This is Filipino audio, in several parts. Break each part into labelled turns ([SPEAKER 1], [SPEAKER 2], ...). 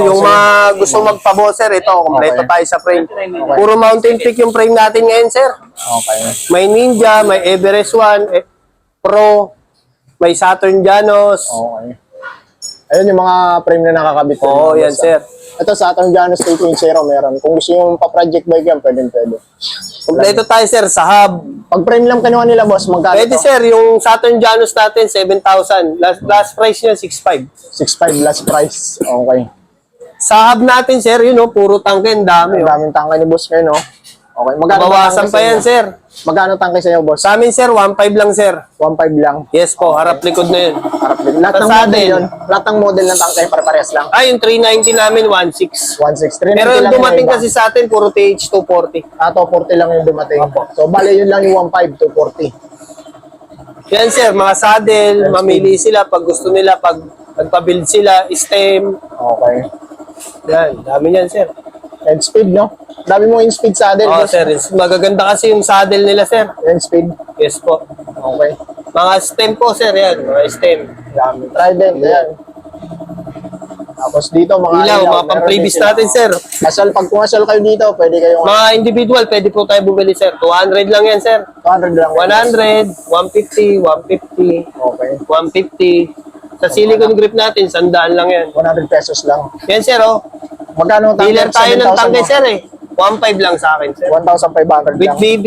[SPEAKER 1] Yung mga gusto magpabo, sir, ito, kompleto tayo sa frame. Puro Mountain Peak yung frame natin ngayon, sir.
[SPEAKER 2] Okay.
[SPEAKER 1] May Ninja, may Everest One, Pro, may Saturn Janos.
[SPEAKER 2] Okay. Ayun yung mga frame na nakakabit.
[SPEAKER 1] Oo, yan, sir.
[SPEAKER 2] Ito Saturn Janos 3.0 meron. Kung gusto yung pa-project bike yan, pwede.
[SPEAKER 1] Kompleto tayo, sir, sa hub.
[SPEAKER 2] Pag frame lang kinuha nila, boss, magkano
[SPEAKER 1] Pwede,
[SPEAKER 2] to?
[SPEAKER 1] sir, yung Saturn Janos natin, 7,000. Last price niya, 6,500.
[SPEAKER 2] 6.5 last price. Okay.
[SPEAKER 1] Sa hub natin, sir, yun, oh, puro tangke, ang dami.
[SPEAKER 2] Ang
[SPEAKER 1] Oh.
[SPEAKER 2] daming tangkay ni boss ngayon, no? Okay. Magkano
[SPEAKER 1] Bawasan pa yan, sir.
[SPEAKER 2] Magkano tangkay sa'yo, boss?
[SPEAKER 1] Sa amin, sir, 1,500 lang, sir.
[SPEAKER 2] 1.5 lang.
[SPEAKER 1] Yes po, harap likod na yun.
[SPEAKER 2] Lahat ng
[SPEAKER 1] Sa
[SPEAKER 2] model
[SPEAKER 1] atin.
[SPEAKER 2] yun. Lahat ng model ng tangkay para-parehas lang.
[SPEAKER 1] Ay, yung 390 namin, 1,600.
[SPEAKER 2] 1.6.
[SPEAKER 1] Pero yung dumating kasi sa atin, puro TH240.
[SPEAKER 2] 240 lang yung dumating. So, bale yun lang yung 1.5 to 40.
[SPEAKER 1] Yan, sir, mga saddle, mamili sila pag gusto nila, pag nagpa-build sila, stem.
[SPEAKER 2] Okay.
[SPEAKER 1] Yan, dami yan, sir.
[SPEAKER 2] And speed, no? Dami mo in speed saddle,
[SPEAKER 1] Oh,
[SPEAKER 2] boss.
[SPEAKER 1] sir, magaganda kasi yung saddle nila, sir.
[SPEAKER 2] And speed.
[SPEAKER 1] Yes po.
[SPEAKER 2] Okay.
[SPEAKER 1] Mga stem po, sir, yan, mga stem.
[SPEAKER 2] Dami. Trident, ayan. Tapos dito, mga
[SPEAKER 1] Ilaw, mga
[SPEAKER 2] meron
[SPEAKER 1] pang-previous
[SPEAKER 2] din sila.
[SPEAKER 1] natin, sir.
[SPEAKER 2] Asal, pag kumasal kayo dito, pwede kayong
[SPEAKER 1] Mga individual, pwede po tayo bumili, sir. 200 lang yan, sir.
[SPEAKER 2] 200 lang.
[SPEAKER 1] 100, 150, 150,
[SPEAKER 2] Okay.
[SPEAKER 1] 150. Sa silicone grip natin, 100 lang yan.
[SPEAKER 2] 100 pesos lang.
[SPEAKER 1] Yan, sir, oh.
[SPEAKER 2] Magkano ang
[SPEAKER 1] Dealer tayo ng
[SPEAKER 2] 7,000
[SPEAKER 1] tangkay,
[SPEAKER 2] mo?
[SPEAKER 1] sir, eh. 1,500 lang sa akin, sir.
[SPEAKER 2] 1,500
[SPEAKER 1] With
[SPEAKER 2] lang.
[SPEAKER 1] BB,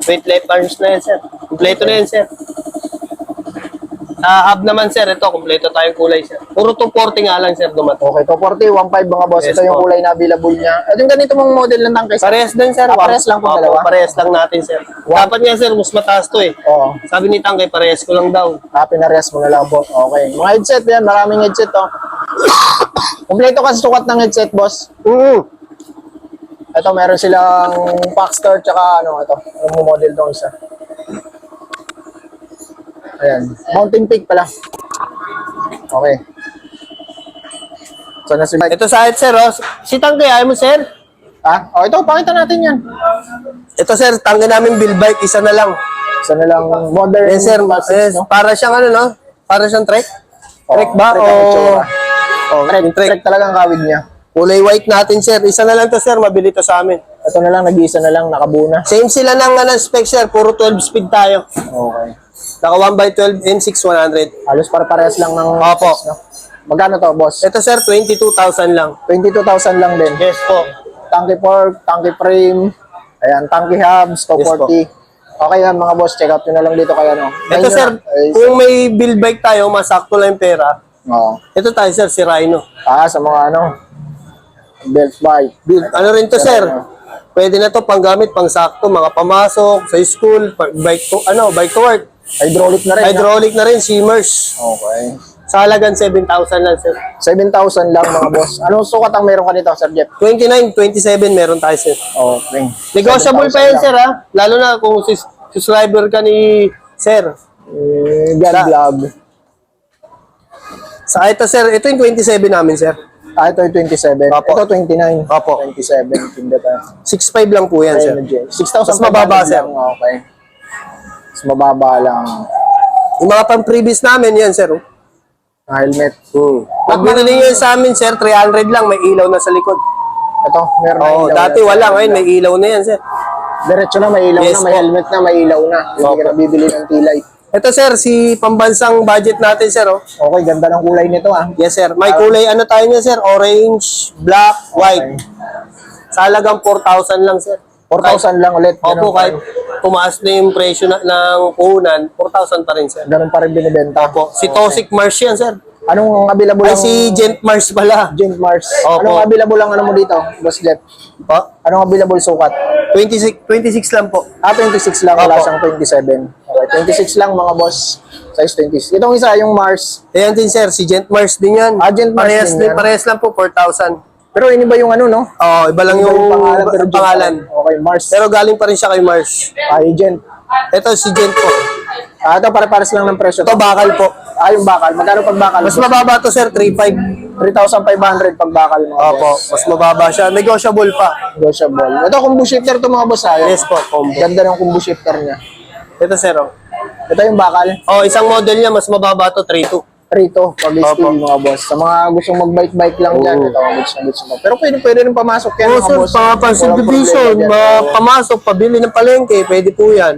[SPEAKER 1] with left arms na yan, sir. Kompleto na yan, sir. Sa hub naman, sir, ito, kompleto tayong kulay, sir. Puro 240 nga lang, sir, dumating.
[SPEAKER 2] Okay, 240, 1.5 mga boss.
[SPEAKER 1] Yes,
[SPEAKER 2] Ito yung
[SPEAKER 1] po.
[SPEAKER 2] kulay na available niya. At yung ganito mong model ng tangkay, sir.
[SPEAKER 1] Parehas din, sir.
[SPEAKER 2] Parehas lang po
[SPEAKER 1] Opo,
[SPEAKER 2] dalawa?
[SPEAKER 1] Parehas lang natin, sir. Dapat nga, sir, mas mataas to, eh.
[SPEAKER 2] Oo.
[SPEAKER 1] Sabi ni Tangkay, parehas ko lang daw.
[SPEAKER 2] Pinarehas mo na lang, boss. Okay. Mga headset yan. Maraming headset, to. Kompleto kasi sukat ng headset, boss. Ito, meron silang Paxter, tsaka ano, ito. Yung model doon isa. Ayan. Mountain Peak pala. Okay. So, nasa...
[SPEAKER 1] Ito sa akin, sir, oh. Si Tangkay, ayaw mo, sir?
[SPEAKER 2] Ha? Oh, ito, pakita natin yan.
[SPEAKER 1] Ito, sir, Tangkay namin bill bike, isa na lang.
[SPEAKER 2] Isa na lang modern.
[SPEAKER 1] Yes, sir.
[SPEAKER 2] buses,
[SPEAKER 1] Yes,
[SPEAKER 2] no?
[SPEAKER 1] para siyang ano, no? Para siyang trek? Trek ba?
[SPEAKER 2] Trek ang itsura.
[SPEAKER 1] Oh,
[SPEAKER 2] Trek, trek talaga ang kawid niya.
[SPEAKER 1] kulay white natin, sir. Isa na lang to, sir. Mabili to sa amin.
[SPEAKER 2] Ito na lang, nag-iisa na lang, nakabuna.
[SPEAKER 1] Same sila ng spec, sir. Puro 12 speed tayo.
[SPEAKER 2] Okay.
[SPEAKER 1] Naka 1x12 N6 100.
[SPEAKER 2] Halos para parehas lang ng...
[SPEAKER 1] Opo.
[SPEAKER 2] No? Magkano to, boss?
[SPEAKER 1] Ito, sir, 22,000 lang.
[SPEAKER 2] 22,000 lang din.
[SPEAKER 1] Yes po.
[SPEAKER 2] Tanky fork, tanky frame, ayan, tanky hubs, 240. Okay yan mga boss, check out nyo na lang dito kaya no.
[SPEAKER 1] Ito, sir, kung may build bike tayo, masakto lang yung pera.
[SPEAKER 2] Oo.
[SPEAKER 1] Ito tayo, sir, si Rhino.
[SPEAKER 2] Sa mga ano, belt bike.
[SPEAKER 1] Ano rin to, sir? Pwede na to panggamit, pangsakto, mga pamasok, sa school, bike to, bike to work.
[SPEAKER 2] Hydraulic na rin.
[SPEAKER 1] Hydraulic na rin, Simmers.
[SPEAKER 2] Okay.
[SPEAKER 1] Sa halagang 7,000 lang, sir.
[SPEAKER 2] 7,000 lang mga boss. Anong sukat ang meron ka nito, Sir Jeff?
[SPEAKER 1] 29, 27 meron tayo, sir.
[SPEAKER 2] Okay.
[SPEAKER 1] Negotiable pa
[SPEAKER 2] 7,000
[SPEAKER 1] yan,
[SPEAKER 2] lang.
[SPEAKER 1] sir, ha? Lalo na kung subscriber ka ni sir.
[SPEAKER 2] God vlog.
[SPEAKER 1] Sa ito, sir, ito yung 27 namin, sir.
[SPEAKER 2] Ito yung 27.
[SPEAKER 1] Opo.
[SPEAKER 2] Ito 29.
[SPEAKER 1] Opo.
[SPEAKER 2] 27. Tinda tayo.
[SPEAKER 1] 6,500 lang po yan, sir.
[SPEAKER 2] 6,000
[SPEAKER 1] Mas mababa, sir.
[SPEAKER 2] Okay. Mas mababa lang.
[SPEAKER 1] Yung mga pang-previous namin, yan, sir.
[SPEAKER 2] Helmet.
[SPEAKER 1] Pag binili nyo yun sa amin, sir, 300 lang, may ilaw na sa likod.
[SPEAKER 2] Ito, meron na
[SPEAKER 1] Oo,
[SPEAKER 2] ilaw.
[SPEAKER 1] dati wala, ngayon may ilaw na yan, sir.
[SPEAKER 2] Diretso na, may ilaw
[SPEAKER 1] Yes,
[SPEAKER 2] na, may
[SPEAKER 1] po.
[SPEAKER 2] helmet na, may ilaw na. Hindi
[SPEAKER 1] Opo.
[SPEAKER 2] ka na bibili ng T-light.
[SPEAKER 1] Ito, sir, si pambansang budget natin, sir, oh.
[SPEAKER 2] Okay, ganda ng kulay nito ah.
[SPEAKER 1] Yes, sir. May kulay, ano tayo niya, sir? Orange, black, white. Sa halagang 4,000 lang, sir.
[SPEAKER 2] 4,000 lang ulit.
[SPEAKER 1] Opo, kahit tumaas na yung presyo ng puhunan, 4,000 pa rin, sir.
[SPEAKER 2] Ganun pa rin binibenta.
[SPEAKER 1] Opo. Si Tosik Mars yan, sir.
[SPEAKER 2] Anong available
[SPEAKER 1] Ay,
[SPEAKER 2] ang...
[SPEAKER 1] si Gent Mars pala.
[SPEAKER 2] Gent Mars.
[SPEAKER 1] Opo.
[SPEAKER 2] Anong available ang ano mo dito, Boss Jeff?
[SPEAKER 1] Po?
[SPEAKER 2] Anong available sukat?
[SPEAKER 1] 26 lang po.
[SPEAKER 2] 26 lang, wala
[SPEAKER 1] Opo.
[SPEAKER 2] siyang 27. Okay, 26 lang mga boss. Size 26. Itong isa, yung Mars.
[SPEAKER 1] Ayan din, sir. Si Gent Mars din yan.
[SPEAKER 2] Gent Mars
[SPEAKER 1] Parehas,
[SPEAKER 2] din yan.
[SPEAKER 1] parehas lang po, 4,000.
[SPEAKER 2] Pero ini ba yung ano, no?
[SPEAKER 1] Oo, iba lang
[SPEAKER 2] Iba
[SPEAKER 1] yung
[SPEAKER 2] pero Gent
[SPEAKER 1] pangalan.
[SPEAKER 2] pa rin. Okay, Mars.
[SPEAKER 1] Pero galing pa rin siya kay Mars.
[SPEAKER 2] Gent.
[SPEAKER 1] Ito si Gent po.
[SPEAKER 2] Ito, pare-pares lang ng presyo.
[SPEAKER 1] Ito bakal po.
[SPEAKER 2] Yung bakal. Magkano pag bakal?
[SPEAKER 1] Mas mababa to, sir, 3,500.
[SPEAKER 2] 3,500 pag bakal mga
[SPEAKER 1] Opo,
[SPEAKER 2] boss.
[SPEAKER 1] mas mababa siya. Negotiable pa.
[SPEAKER 2] Negotiable. Ito, combo shifter to mga boss.
[SPEAKER 1] Yes po, combo.
[SPEAKER 2] Ganda ng combo shifter niya.
[SPEAKER 1] Ito, sir, oh.
[SPEAKER 2] Ito yung bakal.
[SPEAKER 1] Oh, isang model niya, mas mababa to, 3,200.
[SPEAKER 2] rito pag
[SPEAKER 1] Opo.
[SPEAKER 2] steel mga boss. Sa mga gustong mag-bike-bike lang dyan, ito ang goods mo. Pero pwede rin pamasok yan
[SPEAKER 1] Oo,
[SPEAKER 2] mga
[SPEAKER 1] sir,
[SPEAKER 2] boss.
[SPEAKER 1] pang
[SPEAKER 2] Walang
[SPEAKER 1] subdivision,
[SPEAKER 2] problema dyan.
[SPEAKER 1] pamasok, pabili ng palengke, pwede po yan.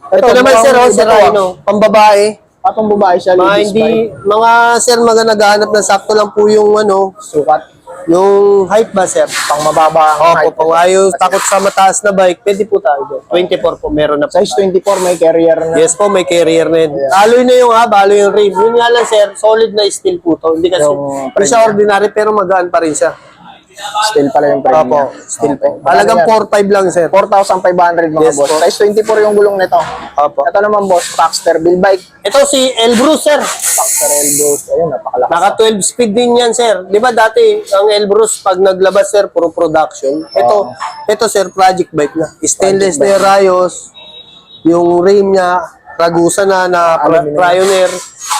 [SPEAKER 1] Ito naman,
[SPEAKER 2] mukhang
[SPEAKER 1] sir,
[SPEAKER 2] iba
[SPEAKER 1] si
[SPEAKER 2] to, ah.
[SPEAKER 1] Rhino, pambabae.
[SPEAKER 2] Patong babae siya,
[SPEAKER 1] Mga
[SPEAKER 2] ladies
[SPEAKER 1] hindi,
[SPEAKER 2] bike.
[SPEAKER 1] mga sir, mga naghahanap ng sakto lang po yung
[SPEAKER 2] Sukat.
[SPEAKER 1] yung height ba, sir?
[SPEAKER 2] Pang mababa ang height.
[SPEAKER 1] Opo, pang ayaw takot sa mataas na bike, pwede po tayo doon. 24 po, meron na po.
[SPEAKER 2] Size 24, may carrier na.
[SPEAKER 1] Yes po, may carrier na yun. Alloy na yung hub, alloy yung rim. Yun nga lang, sir, solid na steel po to. Hindi kasi,
[SPEAKER 2] Yung
[SPEAKER 1] hindi siya ordinary, pero magaan pa rin siya.
[SPEAKER 2] Steel pala yung frame niya.
[SPEAKER 1] Opo, steel po.
[SPEAKER 2] Okay.
[SPEAKER 1] Halagang
[SPEAKER 2] Ano yan?
[SPEAKER 1] 4.5 lang, sir.
[SPEAKER 2] 4,500 mga
[SPEAKER 1] Yes
[SPEAKER 2] boss.
[SPEAKER 1] po.
[SPEAKER 2] Size 24 yung gulong nito.
[SPEAKER 1] Opo.
[SPEAKER 2] Ito naman boss, Paxter Bill Bike.
[SPEAKER 1] Ito si Elbrus, sir.
[SPEAKER 2] Paxter Elbows. Ayun, napakalakas.
[SPEAKER 1] Naka 12 speed din yan, sir. Di ba dati, ang Elbrus, pag naglabas, sir, puro production. Ito, sir, project bike na. Stainless na yung rayos, yung rim niya, Ragusa na
[SPEAKER 2] Aluminum.
[SPEAKER 1] Pioneer,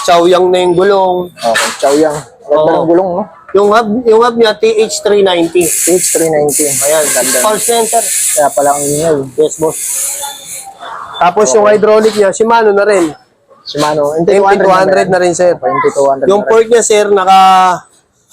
[SPEAKER 1] Chaoyang na yung gulong.
[SPEAKER 2] Okay, chow yang. Ganda
[SPEAKER 1] Oo.
[SPEAKER 2] ng gulong, no?
[SPEAKER 1] Yung hub niya, TH390.
[SPEAKER 2] TH390.
[SPEAKER 1] Ayan,
[SPEAKER 2] Ganda.
[SPEAKER 1] pulse yan, sir.
[SPEAKER 2] Kaya pala ang ingay.
[SPEAKER 1] Yes, boss. Tapos yung hydraulic niya, Shimano na rin.
[SPEAKER 2] Shimano.
[SPEAKER 1] MT200 na rin, sir.
[SPEAKER 2] MT200
[SPEAKER 1] Yung port niya, sir, naka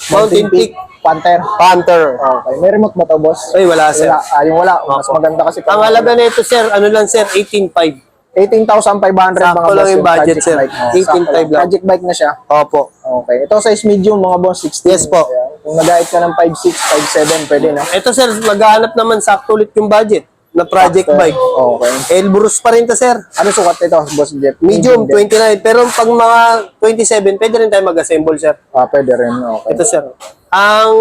[SPEAKER 1] Mountain Peak
[SPEAKER 2] Panther.
[SPEAKER 1] Panther.
[SPEAKER 2] Okay. May remote ba to, boss?
[SPEAKER 1] Ay, wala, sir.
[SPEAKER 2] Wala. Yung wala. Mas maganda kasi.
[SPEAKER 1] Ang halaga nito, sir, ano lang, sir, 18.5.
[SPEAKER 2] 18,500
[SPEAKER 1] Sakto
[SPEAKER 2] mga
[SPEAKER 1] lang
[SPEAKER 2] boss.
[SPEAKER 1] yung budget,
[SPEAKER 2] project
[SPEAKER 1] sir.
[SPEAKER 2] bike. Oh,
[SPEAKER 1] 18.5
[SPEAKER 2] sakto
[SPEAKER 1] lang.
[SPEAKER 2] Project bike na siya.
[SPEAKER 1] Opo.
[SPEAKER 2] Okay. Ito size medium mga boss, 16.
[SPEAKER 1] Yes po.
[SPEAKER 2] Ayan. Kung nag-height ka ng 5'6", 5'7", pwede na.
[SPEAKER 1] Ito, sir, maghahanap naman sakto ulit yung budget na project
[SPEAKER 2] Paxter.
[SPEAKER 1] bike.
[SPEAKER 2] Okay.
[SPEAKER 1] Elbrus pa rin to, sir.
[SPEAKER 2] Ano sukat nito, boss Jeff?
[SPEAKER 1] Medium,
[SPEAKER 2] din.
[SPEAKER 1] 29. Pero pag mga 27, pwede rin tayo mag-assemble, sir.
[SPEAKER 2] Pwede rin. Okay.
[SPEAKER 1] Ito, sir. Ang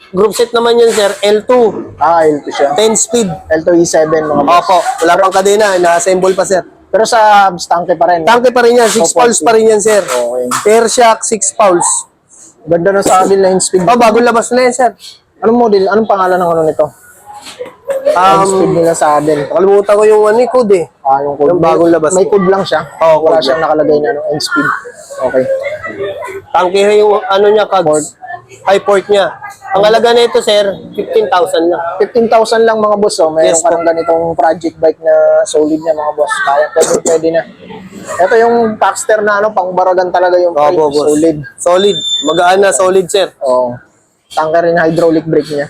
[SPEAKER 1] group set naman yun, sir, L2.
[SPEAKER 2] L2 siya.
[SPEAKER 1] 10 speed.
[SPEAKER 2] L2E7 mga boss.
[SPEAKER 1] Opo. Wala pang kadena. Na-assemble pa, sir.
[SPEAKER 2] Pero sa tanke pa rin.
[SPEAKER 1] Tanke pa rin yan. 6
[SPEAKER 2] Opo,
[SPEAKER 1] pulse pa rin yan, sir.
[SPEAKER 2] Okay.
[SPEAKER 1] Air shock, 6 pulse.
[SPEAKER 2] Ganda na sa amin na yung speed.
[SPEAKER 1] Oh, bagong labas na yan, sir.
[SPEAKER 2] Anong model? Anong pangalan ng ano nito? Yung speed nila sa atin.
[SPEAKER 1] Nakalimutan ko yung code eh.
[SPEAKER 2] Yung code.
[SPEAKER 1] Yung bagong labas.
[SPEAKER 2] May code lang siya.
[SPEAKER 1] Oo,
[SPEAKER 2] Wala
[SPEAKER 1] code
[SPEAKER 2] siyang nakalagay na end speed. Okay.
[SPEAKER 1] Tangke yung niya, cogs. High port niya. Ang halaga na ito, sir, 15,000 lang.
[SPEAKER 2] 15,000 lang mga boss. Oh. Mayroon
[SPEAKER 1] Yes,
[SPEAKER 2] ka
[SPEAKER 1] po.
[SPEAKER 2] ng ganitong project bike na solid niya mga boss. Kaya pwede na. Ito yung Paxter na pangbaragan talaga yung frame.
[SPEAKER 1] Opo, boss.
[SPEAKER 2] Solid.
[SPEAKER 1] Solid. Magaan na, solid, sir.
[SPEAKER 2] Oo. Tangka rin hydraulic brake niya.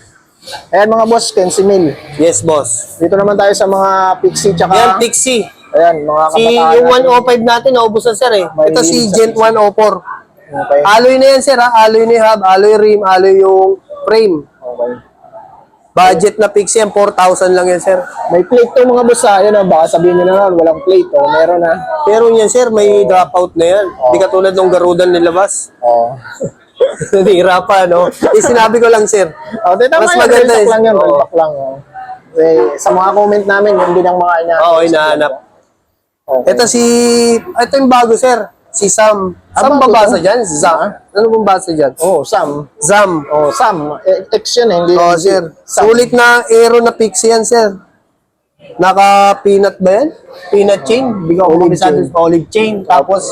[SPEAKER 2] Ayan mga boss, 15 mil.
[SPEAKER 1] Yes, boss.
[SPEAKER 2] Dito naman tayo sa mga Pixie tsaka...
[SPEAKER 1] Yan, Pixie.
[SPEAKER 2] Ayan, mga
[SPEAKER 1] Si
[SPEAKER 2] kabataan
[SPEAKER 1] yung
[SPEAKER 2] natin.
[SPEAKER 1] 105 natin, naubos na, sir eh.
[SPEAKER 2] May
[SPEAKER 1] Ito si
[SPEAKER 2] sa
[SPEAKER 1] Gent 104.
[SPEAKER 2] Okay.
[SPEAKER 1] Alloy na yan, sir ha. Alloy ni hub, alloy rim, alloy yung frame.
[SPEAKER 2] Okay.
[SPEAKER 1] Budget na Pixie yan, 4,000 lang yan, sir.
[SPEAKER 2] May plate to mga boss ha. Ayan baka sabihin nyo na walang plate. Oh, meron na.
[SPEAKER 1] Pero yan, sir, may dropout na yan. Hindi katulad ng garudan nilabas.
[SPEAKER 2] Oo.
[SPEAKER 1] Nanira pa, no? Sinabi ko lang, sir.
[SPEAKER 2] Tama
[SPEAKER 1] Mas
[SPEAKER 2] yan,
[SPEAKER 1] maganda
[SPEAKER 2] real talk
[SPEAKER 1] is-
[SPEAKER 2] lang yan, real
[SPEAKER 1] Oo.
[SPEAKER 2] talk lang. Oh. Sa mga comment namin, yun din ang mga inahanap.
[SPEAKER 1] Oo, hinahanap.
[SPEAKER 2] Okay.
[SPEAKER 1] Ito yung bago, sir. Si Sam. Ano
[SPEAKER 2] bago
[SPEAKER 1] bang basa
[SPEAKER 2] to?
[SPEAKER 1] dyan? Zam. Ano bang basa dyan?
[SPEAKER 2] Oh, Sam.
[SPEAKER 1] Zam.
[SPEAKER 2] Oh, Sam. X yan eh, hindi
[SPEAKER 1] Oh,
[SPEAKER 2] Z.
[SPEAKER 1] sir.
[SPEAKER 2] Sam.
[SPEAKER 1] Sulit na aero na Pixie yan, sir. Naka-peanut ba yan? Peanut chain? Hindi ko
[SPEAKER 2] Olive
[SPEAKER 1] komisado.
[SPEAKER 2] chain.
[SPEAKER 1] Olive chain. Tapos,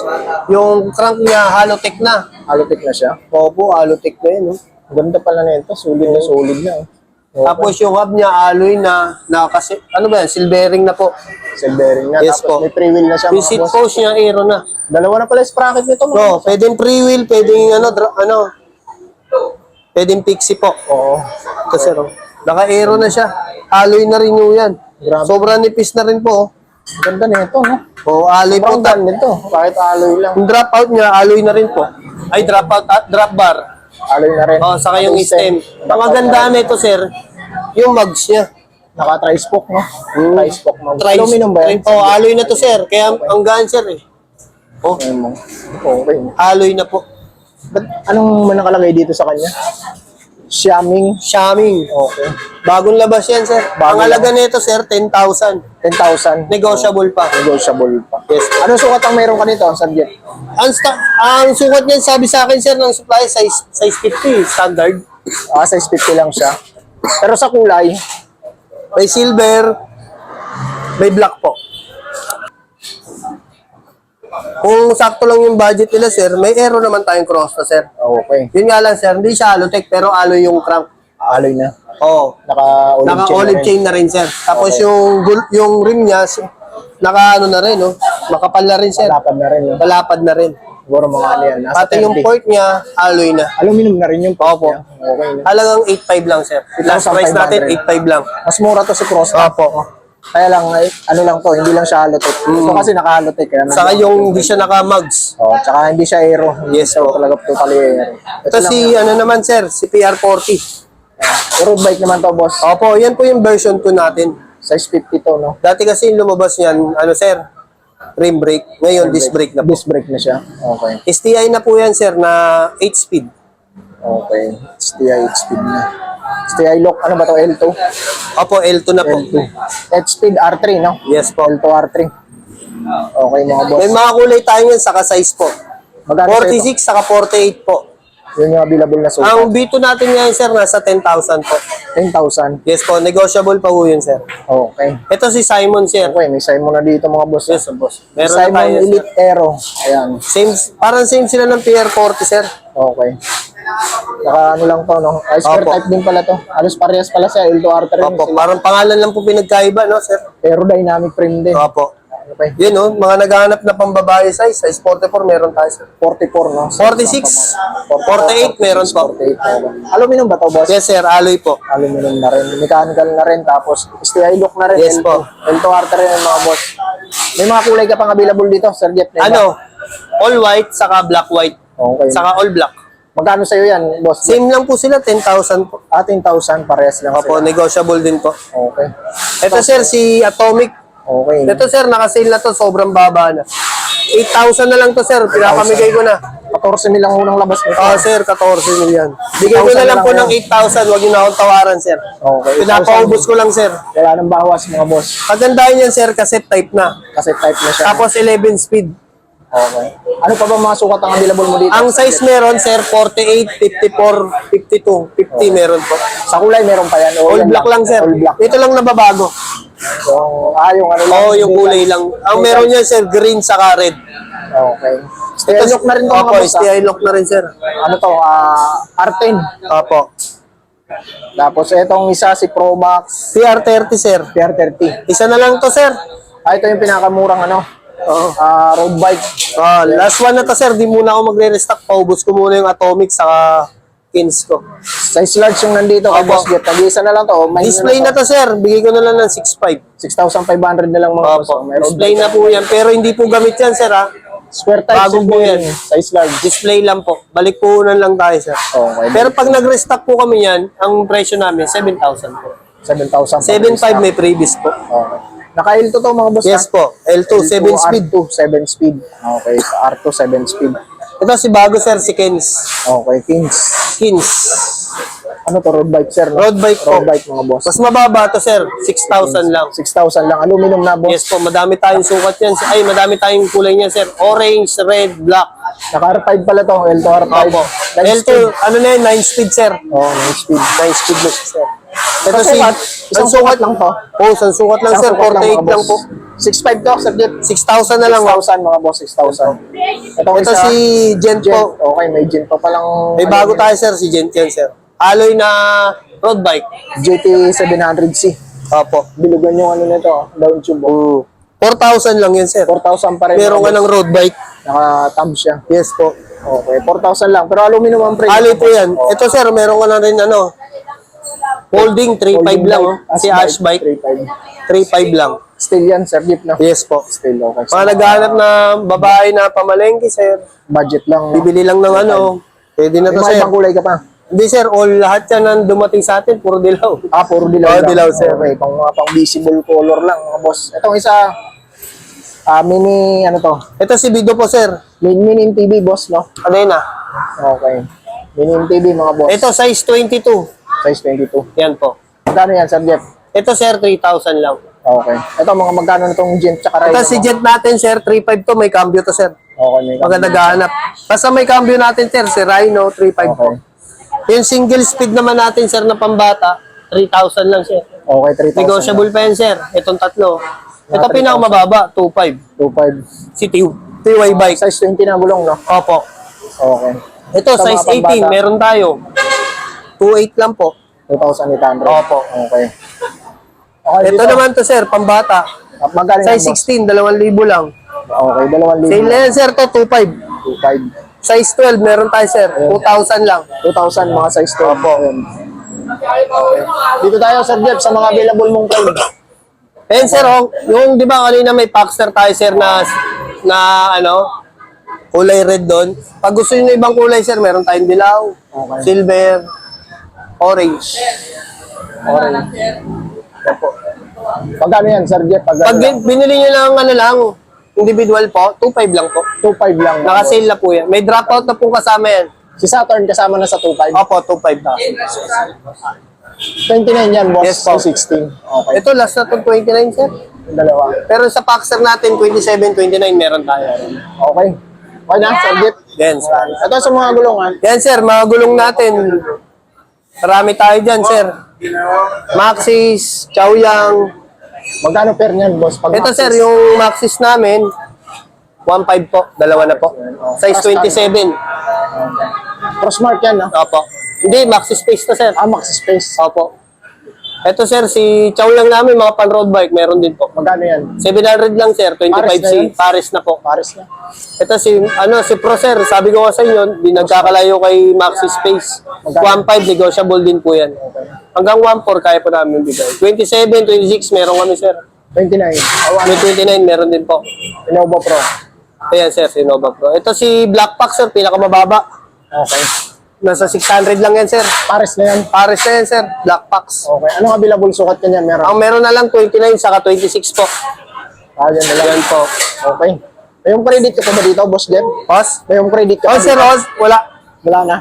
[SPEAKER 1] yung crank niya, halotech na.
[SPEAKER 2] Halotic na siya.
[SPEAKER 1] Opo, halotech na yun. No?
[SPEAKER 2] Ganda pala na ito. Solid na solid na. Oh.
[SPEAKER 1] Tapos yung hub niya, alloy na kasi, ano ba yan? Silvering na po.
[SPEAKER 2] Cell bearing na.
[SPEAKER 1] Yes
[SPEAKER 2] Tapos
[SPEAKER 1] po.
[SPEAKER 2] may pre-wheel na siya
[SPEAKER 1] Yung
[SPEAKER 2] mga
[SPEAKER 1] seat
[SPEAKER 2] boss.
[SPEAKER 1] post niya, aero na.
[SPEAKER 2] Dalawa na pala yung sprocket nito mga
[SPEAKER 1] So,
[SPEAKER 2] boss.
[SPEAKER 1] pwedeng pre-wheel, pwedeng pwedeng Pixie po.
[SPEAKER 2] Oo.
[SPEAKER 1] Ito, sir. Oh. Naka-aero na siya. Alloy na rin yung yan.
[SPEAKER 2] Grabe.
[SPEAKER 1] Sobrang nipis na rin po.
[SPEAKER 2] Ganda na ito, no?
[SPEAKER 1] Oh, alloy po.
[SPEAKER 2] Sobrang ganda nito. Kahit alloy lang.
[SPEAKER 1] Yung dropout niya, alloy na rin po. Ay, dropout at drop bar.
[SPEAKER 2] Alloy na rin.
[SPEAKER 1] Oh, saka yung stem. Ang maganda na ito, sir, yung mugs niya.
[SPEAKER 2] Naka-tri-spoke, no? Tri-spoke mo.
[SPEAKER 1] Tri-
[SPEAKER 2] Aluminum ba yan?
[SPEAKER 1] Oh, alloy na to, sir. Kaya ang gaan, sir, eh. Oh,
[SPEAKER 2] Aluminum. Okay.
[SPEAKER 1] alloy na po.
[SPEAKER 2] Anong nakalagay dito sa kanya? Xiaming.
[SPEAKER 1] Xiaoming.
[SPEAKER 2] Okay.
[SPEAKER 1] Bagong labas yan, sir.
[SPEAKER 2] Bago
[SPEAKER 1] Ang halaga nito, sir, 10,000.
[SPEAKER 2] 10,000.
[SPEAKER 1] Negotiable pa.
[SPEAKER 2] Negotiable pa.
[SPEAKER 1] Yes.
[SPEAKER 2] Anong sukat ang meron ka nito, subject?
[SPEAKER 1] Ang sukat niyan, sabi sa akin, sir, ng supply, size 50, standard.
[SPEAKER 2] Size 50 lang siya. Pero sa kulay,
[SPEAKER 1] May silver, may black po. Kung sakto lang yung budget nila, sir, may aero naman tayong cross na, sir.
[SPEAKER 2] okay.
[SPEAKER 1] Yun nga lang, sir, hindi siya halotech, pero alloy yung crank.
[SPEAKER 2] Alloy na.
[SPEAKER 1] Oo.
[SPEAKER 2] Naka-olive chain na rin.
[SPEAKER 1] Naka-olive chain na rin, sir. Tapos
[SPEAKER 2] Okay.
[SPEAKER 1] yung rim niya, naka ano na rin, no? Makapal na rin, sir.
[SPEAKER 2] Lapad na rin. No?
[SPEAKER 1] Palapad na rin.
[SPEAKER 2] Siguro mga ano yan. Nasa
[SPEAKER 1] Pati yung
[SPEAKER 2] 30.
[SPEAKER 1] port niya, alloy na.
[SPEAKER 2] Aluminum na rin yung port
[SPEAKER 1] Opo.
[SPEAKER 2] niya. Okay na.
[SPEAKER 1] Halagang 8.5 lang, sir. Last price natin, 8.5 lang.
[SPEAKER 2] Mas mura to si Crossback.
[SPEAKER 1] Opo.
[SPEAKER 2] Kaya lang, ano lang to, hindi lang siya halotek. Ito kasi naka-halotek. Kaya
[SPEAKER 1] Saka yung hindi siya naka-mugs.
[SPEAKER 2] Oh, tsaka hindi siya aero.
[SPEAKER 1] Yes,
[SPEAKER 2] so,
[SPEAKER 1] po.
[SPEAKER 2] talaga totally aero.
[SPEAKER 1] Ito si, ano naman, sir, si PR40.
[SPEAKER 2] Road bike naman to, boss.
[SPEAKER 1] Opo, yan po yung version 2 natin.
[SPEAKER 2] Size 50 to, no?
[SPEAKER 1] Dati kasi yung lumabas yan, ano, sir, rim brake. Ngayon, disc brake na po.
[SPEAKER 2] Disc brake na siya. Okay.
[SPEAKER 1] STI na po yan, sir, na 8-speed.
[SPEAKER 2] Okay. STI 8 speed na. STI lock, ano ba to? L2?
[SPEAKER 1] Opo, L2 na po.
[SPEAKER 2] L2. 8 speed R3, no?
[SPEAKER 1] Yes po.
[SPEAKER 2] L2 R3. Okay, mga boss.
[SPEAKER 1] May mga kulay tayo yan, saka size po.
[SPEAKER 2] Magkano sa ito?
[SPEAKER 1] 46, saka 48 po.
[SPEAKER 2] Yun yung available na sukat.
[SPEAKER 1] Ang B2 natin ngayon, sir, nasa 10,000 po.
[SPEAKER 2] 10,000.
[SPEAKER 1] Yes po, negotiable pa po yun, sir.
[SPEAKER 2] Okay.
[SPEAKER 1] Ito si Simon, sir.
[SPEAKER 2] Okay, may Simon na dito, mga boss.
[SPEAKER 1] Yes, boss. Meron
[SPEAKER 2] Simon
[SPEAKER 1] na tayo, sir.
[SPEAKER 2] Elite Aero. Ayan.
[SPEAKER 1] Same, parang same sila ng PR40, sir.
[SPEAKER 2] Okay. Saka ano lang to, no? Iceberg
[SPEAKER 1] Opo.
[SPEAKER 2] type din pala to. Halos parehas pala siya. L2 R3 rin
[SPEAKER 1] Opo,
[SPEAKER 2] sila.
[SPEAKER 1] parang pangalan lang po pinagkaiba, no, sir?
[SPEAKER 2] Aerodynamic frame din.
[SPEAKER 1] Opo.
[SPEAKER 2] Okay.
[SPEAKER 1] Yun, no, mga naghahanap na pambabae size 44 meron tayo, sir.
[SPEAKER 2] 44, no?
[SPEAKER 1] 46, 48 meron po.
[SPEAKER 2] 48, okay. Aluminum ba to, boss?
[SPEAKER 1] Yes, sir, alloy po.
[SPEAKER 2] Aluminum na rin. Mechanical na rin. Tapos, STI look na rin.
[SPEAKER 1] Yes
[SPEAKER 2] L2.
[SPEAKER 1] po.
[SPEAKER 2] L2 R3 rin, mga boss. May mga kulay ka pang available dito, Sir Jeff. May
[SPEAKER 1] Ano? All white, saka black white,
[SPEAKER 2] Okay.
[SPEAKER 1] saka all black.
[SPEAKER 2] Magkano sa'yo yan, boss?
[SPEAKER 1] Same lang po sila, 10,000 po.
[SPEAKER 2] 10,000 parehas lang
[SPEAKER 1] Opo,
[SPEAKER 2] sila.
[SPEAKER 1] negotiable din po.
[SPEAKER 2] Okay.
[SPEAKER 1] Ito, sir, si Atomic.
[SPEAKER 2] Okay.
[SPEAKER 1] Ito, sir, nakasale na to, sobrang baba na. 8,000 na lang to, sir. Pinapamigay ko na.
[SPEAKER 2] 14 nilang unang labas nito.
[SPEAKER 1] Sir, 14 million. Bigay ko
[SPEAKER 2] 8,000
[SPEAKER 1] na lang po
[SPEAKER 2] lang
[SPEAKER 1] ng 8,000. Huwag yun na akong tawaran, sir.
[SPEAKER 2] Okay.
[SPEAKER 1] Pinapaubos ko lang, sir.
[SPEAKER 2] Wala nang bawas, mga boss.
[SPEAKER 1] Kagandahan yan, sir, kasi type na.
[SPEAKER 2] Kasi type na siya.
[SPEAKER 1] Tapos 11 speed.
[SPEAKER 2] Okay. Ano pa ba mga sukat ang available mo dito?
[SPEAKER 1] Ang size meron, sir, 48, 54, 52, 50 meron po.
[SPEAKER 2] Sa kulay, meron pa yan.
[SPEAKER 1] All black lang, sir.
[SPEAKER 2] All black.
[SPEAKER 1] Ito lang nababago.
[SPEAKER 2] Yung ano lang.
[SPEAKER 1] Oo, yung kulay lang. Ang meron niya, sir, green saka red.
[SPEAKER 2] Okay. STI look na rin to, mga
[SPEAKER 1] Opo,
[SPEAKER 2] boss.
[SPEAKER 1] STI lock na rin, sir.
[SPEAKER 2] Ano to? R10.
[SPEAKER 1] Opo.
[SPEAKER 2] Tapos itong isa si Pro Max
[SPEAKER 1] PR30, sir.
[SPEAKER 2] PR30.
[SPEAKER 1] Isa na lang to, sir.
[SPEAKER 2] Ito yung pinakamurang ano,
[SPEAKER 1] Oo.
[SPEAKER 2] road bike.
[SPEAKER 1] Last one na to, sir. Di muna ako magre-restock. Paubos ko muna yung Atomic saka Kins ko.
[SPEAKER 2] Size large yung nandito kay
[SPEAKER 1] Opo.
[SPEAKER 2] Boss Jet. Nag-iisa na lang to. May
[SPEAKER 1] Display na to, sir. Bigay ko na lang ng 6.5.
[SPEAKER 2] 6,500 na lang mga boss.
[SPEAKER 1] Opo.
[SPEAKER 2] May road
[SPEAKER 1] Display
[SPEAKER 2] bike.
[SPEAKER 1] na po yan. Pero hindi po gamit yan, sir, ha?
[SPEAKER 2] Square type.
[SPEAKER 1] Bagong po yan.
[SPEAKER 2] Size large.
[SPEAKER 1] Display lang po. Balik po lang tayo, sir.
[SPEAKER 2] Okay.
[SPEAKER 1] Pero pag nag-restock po kami yan, ang presyo namin, 7,000 po.
[SPEAKER 2] 7,000.
[SPEAKER 1] 7.5 may previous po.
[SPEAKER 2] Okay. Naka-L2 to mga boss.
[SPEAKER 1] Yes po. L2, 7 speed.
[SPEAKER 2] R2, 7 speed. Okay. Sa R2, 7 speed.
[SPEAKER 1] Ito si bago, sir, si Kins.
[SPEAKER 2] Okay. Kings.
[SPEAKER 1] Kins.
[SPEAKER 2] Ano to? Road bike, sir? No?
[SPEAKER 1] Road bike po.
[SPEAKER 2] Road bike mga boss.
[SPEAKER 1] Mas mababa to, sir. 6,000 lang.
[SPEAKER 2] 6,000 lang. Aluminum na boss.
[SPEAKER 1] Yes po, madami tayong sukat yan. Ay, madami tayong kulay niya, sir. Orange, red, black.
[SPEAKER 2] Naka-R5 pala to. L2 R5.
[SPEAKER 1] Opo.
[SPEAKER 2] Nine
[SPEAKER 1] L2,
[SPEAKER 2] speed.
[SPEAKER 1] ano na yun? 9 speed, sir.
[SPEAKER 2] Oh, 9 speed.
[SPEAKER 1] 9 speed na siya, sir. Ito
[SPEAKER 2] Ito
[SPEAKER 1] si...
[SPEAKER 2] isang sukat lang to.
[SPEAKER 1] Oo, isang sukat lang, sir. 48 lang po.
[SPEAKER 2] 6,500 to, Sir Jet.
[SPEAKER 1] 6,000 na lang. oh.
[SPEAKER 2] 6,000 mga boss, 6,000.
[SPEAKER 1] Ito si Gent
[SPEAKER 2] Gent.
[SPEAKER 1] po.
[SPEAKER 2] Okay, may Gent pa palang...
[SPEAKER 1] May bago tayo, sir. Si Gent yan, sir. Alloy na road bike.
[SPEAKER 2] GT 700C.
[SPEAKER 1] Opo.
[SPEAKER 2] Bilugan yung ano nito, down tube.
[SPEAKER 1] 4,000 lang yan, sir.
[SPEAKER 2] 4,000 pa rin.
[SPEAKER 1] Meron ka
[SPEAKER 2] mga
[SPEAKER 1] ng
[SPEAKER 2] boss.
[SPEAKER 1] road bike.
[SPEAKER 2] Naka-tab siya.
[SPEAKER 1] Yes po.
[SPEAKER 2] Okay, 4,000 lang. Pero aluminum ang frame.
[SPEAKER 1] Alloy po yan.
[SPEAKER 2] Oh.
[SPEAKER 1] Ito, sir, meron ka na rin, ano, folding, 3.5 lang, oh. Si Ash Bike,
[SPEAKER 2] 3,500.
[SPEAKER 1] 3.5 lang.
[SPEAKER 2] Still yan, Sir Jeep, no?
[SPEAKER 1] Yes po.
[SPEAKER 2] Still, okay.
[SPEAKER 1] Mga naghahanap na babae na pamalengke, sir.
[SPEAKER 2] Budget lang, no?
[SPEAKER 1] Bibili lang ng ano. Pwede na
[SPEAKER 2] May
[SPEAKER 1] to,
[SPEAKER 2] mga
[SPEAKER 1] sir.
[SPEAKER 2] ibang kulay ka pa.
[SPEAKER 1] Hindi, sir. All, lahat yan ang dumating sa atin, puro dilaw.
[SPEAKER 2] Puro dilaw
[SPEAKER 1] Oo,
[SPEAKER 2] lang.
[SPEAKER 1] dilaw, sir.
[SPEAKER 2] Okay, pang visible color lang, mga boss. Itong isa, mini, ano to?
[SPEAKER 1] Ito si Bido po, sir.
[SPEAKER 2] Mini MTB, boss, no?
[SPEAKER 1] Ano yun, ah?
[SPEAKER 2] Okay. Mini MTB, mga boss.
[SPEAKER 1] Ito, size 22.
[SPEAKER 2] Size 22.
[SPEAKER 1] Yan po.
[SPEAKER 2] Magkano yan, Sir Jeff?
[SPEAKER 1] Ito, sir, 3,000 lang.
[SPEAKER 2] Okay. Ito, mga magkano na itong Gent tsaka
[SPEAKER 1] Ito
[SPEAKER 2] Rhino,
[SPEAKER 1] si
[SPEAKER 2] no?
[SPEAKER 1] Jet natin, sir. 3.5 to. May cambio to, sir.
[SPEAKER 2] Okay, may
[SPEAKER 1] Pag naghahanap. Basta may cambio natin, sir. Si Rhino, 3.5 po.
[SPEAKER 2] Okay.
[SPEAKER 1] Yung single speed naman natin, sir, na pambata, 3,000 lang, sir.
[SPEAKER 2] Okay, 3,000.
[SPEAKER 1] Negotiable pa yan, sir. Itong tatlo. Ito pinakamababa, 2.5.
[SPEAKER 2] 2,500.
[SPEAKER 1] Si TY bike.
[SPEAKER 2] Size 20 na gulong, no?
[SPEAKER 1] Opo.
[SPEAKER 2] Okay.
[SPEAKER 1] Ito,
[SPEAKER 2] Sa
[SPEAKER 1] size
[SPEAKER 2] mga
[SPEAKER 1] 18,
[SPEAKER 2] pambata.
[SPEAKER 1] meron tayo. 2.8 lang po.
[SPEAKER 2] 2,800.
[SPEAKER 1] Opo.
[SPEAKER 2] Okay. Okay,
[SPEAKER 1] Ito naman to, sir, pambata.
[SPEAKER 2] Magkano yan,
[SPEAKER 1] Size
[SPEAKER 2] boss?
[SPEAKER 1] 16, 2,000 lang.
[SPEAKER 2] Okay, 2,000.
[SPEAKER 1] Sale na yan, sir, to 2.5.
[SPEAKER 2] 2.5.
[SPEAKER 1] Size 12, meron tayo sir. 2,000 lang.
[SPEAKER 2] 2,000 mga size 12 po. Ayan. Okay. Dito tayo, Sir Jeff, sa mga available mong frame.
[SPEAKER 1] Ayan sir, oh, yung di ba kanina may Paxter tayo sir na ano, kulay red doon. Pag gusto niyo ng ibang kulay sir, meron tayong dilaw,
[SPEAKER 2] Okay.
[SPEAKER 1] silver, orange.
[SPEAKER 2] Orange. Opo. Pagkano yan, Sir Jeff?
[SPEAKER 1] Pag binili niyo lang ano lang, individual po, 2,500 lang po.
[SPEAKER 2] 2.5 lang.
[SPEAKER 1] Naka-sale na po yan. May dropout na po kasama yan.
[SPEAKER 2] Si Saturn kasama na sa 2.5.
[SPEAKER 1] Opo, 2,500 na.
[SPEAKER 2] 29 yan, boss.
[SPEAKER 1] Yes, po.
[SPEAKER 2] 16. Okay.
[SPEAKER 1] Ito, last na to 29 sir.
[SPEAKER 2] Dalawa.
[SPEAKER 1] Pero sa Paxter natin, 27, 29 meron tayo.
[SPEAKER 2] Okay. Okay na, Sir Jeff.
[SPEAKER 1] Yan sir.
[SPEAKER 2] Ito sa mga gulungan.
[SPEAKER 1] Yan sir, mga gulong natin. Marami tayo dyan sir. Maxis, Chaoyang.
[SPEAKER 2] Magkano per niyan, boss? Pag
[SPEAKER 1] Ito
[SPEAKER 2] Maxis?
[SPEAKER 1] sir, yung Maxis namin, 1,500 po. Dalawa na po. Size 27.
[SPEAKER 2] Crossmark yan, no?
[SPEAKER 1] Opo. Hindi, Maxis Space to sir.
[SPEAKER 2] Maxi Space.
[SPEAKER 1] Opo. Ito sir, si Chaoyang namin, mga pan-road bike, meron din po.
[SPEAKER 2] Magkano yan?
[SPEAKER 1] 700 lang sir, 25C.
[SPEAKER 2] Pares na yun?
[SPEAKER 1] Pares na po.
[SPEAKER 2] Paris na.
[SPEAKER 1] Ito si Pro sir, sabi ko nga sa inyo, di nagkakalayo kay Maxi Space. 1,500 negotiable din po yan. Hanggang 1,400 kaya po namin bigay. 27, 26 meron kami sir.
[SPEAKER 2] 29.
[SPEAKER 1] May 29 meron din po.
[SPEAKER 2] Innova Pro.
[SPEAKER 1] Ayan sir, si Nova Pro. Ito si Blackpack sir, pinakamababa.
[SPEAKER 2] Okay.
[SPEAKER 1] Nasa 600 lang yan sir.
[SPEAKER 2] Paris na yan.
[SPEAKER 1] Pares na yan sir, Blackpacks.
[SPEAKER 2] Okay. Anong available sukat ka niyan? Meron.
[SPEAKER 1] Ang meron na lang 29 saka 26 po.
[SPEAKER 2] Yan na lang.
[SPEAKER 1] Yan po.
[SPEAKER 2] Okay. May yung credit ka pa ba dito, Boss Jeff?
[SPEAKER 1] Boss?
[SPEAKER 2] May yung credit ka
[SPEAKER 1] Oh
[SPEAKER 2] pa
[SPEAKER 1] sir,
[SPEAKER 2] dito?
[SPEAKER 1] oh, wala.
[SPEAKER 2] Wala na.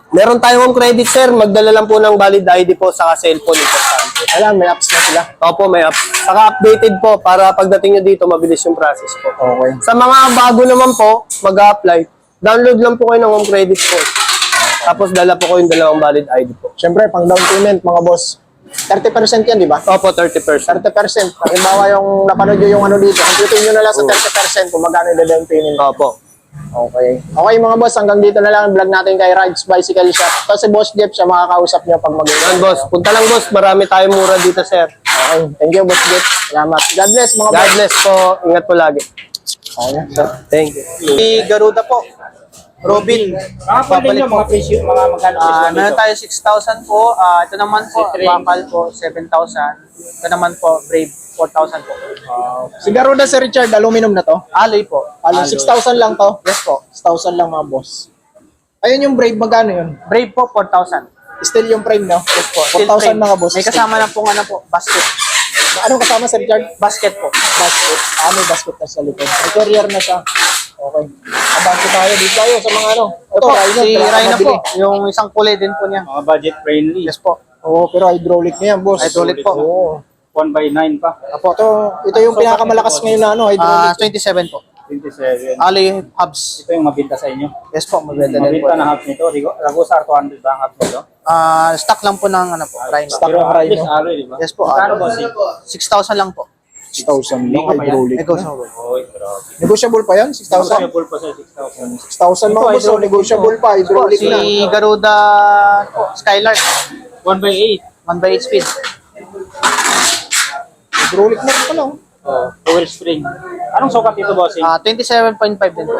[SPEAKER 1] Meron tayong home credit sir, magdala lang po ng valid ID po saka cellphone importante.
[SPEAKER 2] Alam, may apps na sila.
[SPEAKER 1] Opo, may app. Saka updated po para pagdating nyo dito, mabilis yung process po.
[SPEAKER 2] Okay.
[SPEAKER 1] Sa mga bago naman po, mag-apply, download lang po kayo ng home credit po. Tapos dala po ko yung dalawang valid ID po.
[SPEAKER 2] Siyempre, pang down payment, mga boss. 30% yan, di ba?
[SPEAKER 1] Opo, 30%.
[SPEAKER 2] 30%. Halimbawa yung napanood nyo yung ano dito, computin nyo na lang sa 30% kung magkano yung down payment.
[SPEAKER 1] Opo.
[SPEAKER 2] Okay. Okay mga boss, hanggang dito na lang ang vlog natin kay Rides Bicycle Shop. Ito si Boss Jeff, siya makakausap nyo pag mag
[SPEAKER 1] Yan boss, punta lang boss, marami tayong mura dito sir.
[SPEAKER 2] Okay. Thank you, Boss Jeff. Salamat. God bless mga
[SPEAKER 1] God
[SPEAKER 2] boss.
[SPEAKER 1] bless po, ingat po lagi.
[SPEAKER 2] Okay, sir.
[SPEAKER 1] Thank you.
[SPEAKER 3] Si Garuda po. Robin.
[SPEAKER 4] Papalik
[SPEAKER 3] Papalik
[SPEAKER 4] mga
[SPEAKER 3] po.
[SPEAKER 4] presyo, mga magkano presyo
[SPEAKER 3] Meron
[SPEAKER 4] dito?
[SPEAKER 3] tayo 6,000 po. Ito naman po,
[SPEAKER 4] Si Train.
[SPEAKER 3] Bakal po, 7,000. Ito naman po, Brave, 4,000 po.
[SPEAKER 2] Si Garuda, si Richard, aluminum na to.
[SPEAKER 3] Alloy po.
[SPEAKER 2] Ano, 6,000 lang to?
[SPEAKER 3] Yes po.
[SPEAKER 2] 6,000 lang mga boss. Ayun yung Brave, magkano yun?
[SPEAKER 3] Brave po, 4,000.
[SPEAKER 2] Still yung frame, no?
[SPEAKER 3] Yes po.
[SPEAKER 2] 4,000 mga boss.
[SPEAKER 3] May kasama na pong ano po, basket.
[SPEAKER 2] Anong kasama si Richard?
[SPEAKER 3] Basket po.
[SPEAKER 2] Basket. May basket na sa likod. May carrier na siya. Okay. Abante tayo. Dito tayo sa mga ano.
[SPEAKER 3] Ito po,
[SPEAKER 2] Rhino,
[SPEAKER 3] si
[SPEAKER 2] kailangan
[SPEAKER 3] Rhino
[SPEAKER 2] mabili.
[SPEAKER 3] po. Yung isang kulay din po niya.
[SPEAKER 4] Mga budget friendly.
[SPEAKER 3] Yes po.
[SPEAKER 2] Oo, pero hydraulic na yan, boss.
[SPEAKER 3] Hydraulic po.
[SPEAKER 2] Oo.
[SPEAKER 4] 1x9 pa.
[SPEAKER 2] Apo, ito yung pinakamalakas ngayon na ano, hydraulic.
[SPEAKER 3] 27 po.
[SPEAKER 4] 27.
[SPEAKER 3] Alloy hubs.
[SPEAKER 4] Ito yung mabinta sa inyo.
[SPEAKER 3] Yes po, mabenta din po.
[SPEAKER 4] Mabinta na hubs nito. Ragusar 200 ba ang hubs nito?
[SPEAKER 3] Stock lang po ng ano po, Rhino.
[SPEAKER 2] Stock.
[SPEAKER 4] Pero
[SPEAKER 2] ng
[SPEAKER 4] at least
[SPEAKER 2] Rhino.
[SPEAKER 4] alloy, di ba?
[SPEAKER 3] Yes po,
[SPEAKER 4] Magkano
[SPEAKER 3] alloy.
[SPEAKER 4] ba?
[SPEAKER 3] 6,000 lang po.
[SPEAKER 2] 6,000 lang, hydraulic.
[SPEAKER 3] Negotiable.
[SPEAKER 4] Oy, grabe.
[SPEAKER 2] Negotiable pa yan? 6,000?
[SPEAKER 4] Negotiable pa sa 6,000.
[SPEAKER 2] 6,000 mga boss, so negotiable pa, hydraulic
[SPEAKER 3] Si
[SPEAKER 2] na.
[SPEAKER 3] Garuda po, Skylark,
[SPEAKER 4] 1x8.
[SPEAKER 3] 1x8 speed.
[SPEAKER 2] Hydraulic na rin pala. Oh.
[SPEAKER 4] Oh, dual spring. Anong sukat dito, bossing?
[SPEAKER 3] 27.5 din po.